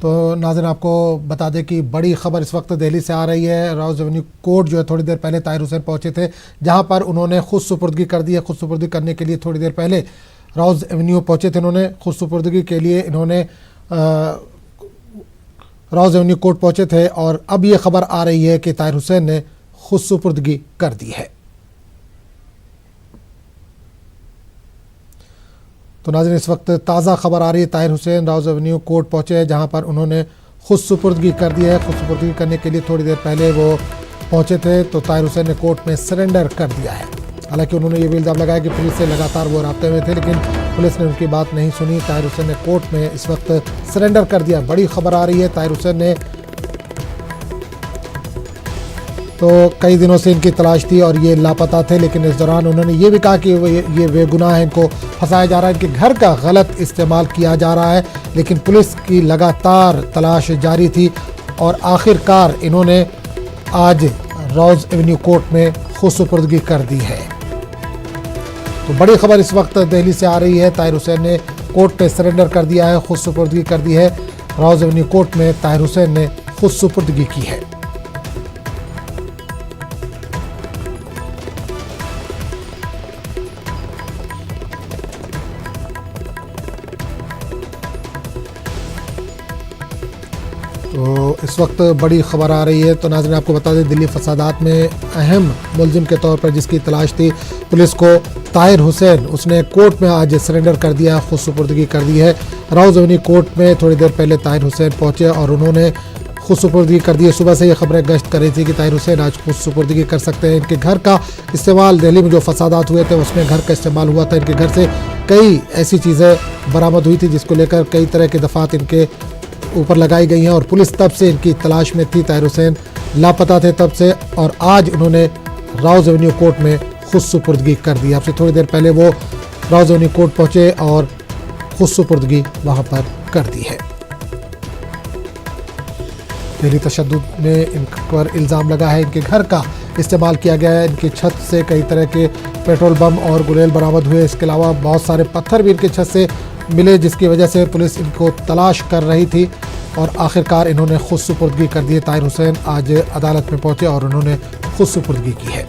तो नाज़रीन आपको बता दें कि बड़ी खबर इस वक्त दिल्ली से आ रही है। राउज़ एवेन्यू कोर्ट जो है थोड़ी देर पहले ताहिर हुसैन पहुंचे थे, जहां पर उन्होंने खुद सुपुर्दगी कर दी है। खुद सुपुर्दगी करने के लिए थोड़ी देर पहले राउज़ एवेन्यू पहुंचे थे। इन्होंने खुद सुपुर्दगी के लिए राउज़ एवेन्यू कोर्ट पहुंचे थे और अब ये खबर आ रही है कि ताहिर हुसैन ने खुद सुपुर्दगी कर दी है। तो नाज़रीन इस वक्त ताज़ा खबर आ रही है, Tahir Hussain Rouse Avenue court पहुंचे हैं, जहां पर उन्होंने खुद सुपुर्दगी कर दी है। खुद सुपुर्दगी करने के लिए थोड़ी देर पहले वो पहुंचे थे तो ताहिर हुसैन ने कोर्ट में सरेंडर कर दिया है। हालांकि उन्होंने ये भी इल्ज़ाम लगाया कि पुलिस से लगातार वो राब्ते में थे, लेकिन पुलिस ने उनकी बात नहीं सुनी। ताहिर हुसैन ने कोर्ट में इस वक्त सरेंडर कर दिया। बड़ी खबर आ रही है, ताहिर हुसैन ने तो कई दिनों से इनकी तलाश थी और ये लापता थे, लेकिन इस दौरान उन्होंने ये भी कहा कि ये बेगुनाह है, इनको फंसाया जा रहा है, इनके घर का गलत इस्तेमाल किया जा रहा है। लेकिन पुलिस की लगातार तलाश जारी थी और आखिरकार इन्होंने आज राउज़ एवेन्यू कोर्ट में खुद सुपुर्दगी कर दी है। तो बड़ी खबर इस वक्त दिल्ली से आ रही है, ताहिर हुसैन ने कोर्ट में सरेंडर कर दिया है, खुद सुपुर्दगी कर दी है। राउज़ एवेन्यू कोर्ट में ताहिर हुसैन ने खुद सुपुर्दगी की है। तो इस वक्त बड़ी खबर आ रही है। तो नाज़रीन आपको बता दें, दिल्ली फसादात में अहम मुलजिम के तौर पर जिसकी तलाश थी पुलिस को, ताहिर हुसैन, उसने कोर्ट में आज सरेंडर कर दिया, खुद सुपुर्दगी कर दी है। राउज़ एवेन्यू कोर्ट में थोड़ी देर पहले ताहिर हुसैन पहुंचे और उन्होंने खुद सुपुर्दगी कर दी है। सुबह से ये खबरें गश्त कर रही थी कि ताहिर हुसैन आज खुद सुपुर्दगी कर सकते हैं। इनके घर का इस्तेमाल, दिल्ली में जो फसादात हुए थे उसमें घर का इस्तेमाल हुआ था। इनके घर से कई ऐसी चीज़ें बरामद हुई थी जिसको लेकर कई तरह के दफ़ात इनके ऊपर लगाई गई हैं और पुलिस तब से इनकी तलाश में थी। ताहिर हुसैन लापता थे तब से और आज उन्होंने राउज़ एवेन्यू कोर्ट में खुद सुपुर्दगी कर दी। आपसे थोड़ी देर पहले वो राउज़ एवेन्यू कोर्ट पहुंचे और खुद सुपुर्दगी वहां पर कर दी है। दिल्ली तशद्दुद में इन पर इल्ज़ाम लगा है, इनके घर का इस्तेमाल किया गया है। इनकी छत से कई तरह के पेट्रोल बम और गुलेल बरामद हुए। इसके अलावा बहुत सारे पत्थर भी इनकी छत से मिले, जिसकी वजह से पुलिस इनको तलाश कर रही थी और आखिरकार इन्होंने खुद सुपुर्दगी कर दी है। ताहिर हुसैन आज अदालत में पहुंचे और उन्होंने खुद सुपुर्दगी की है।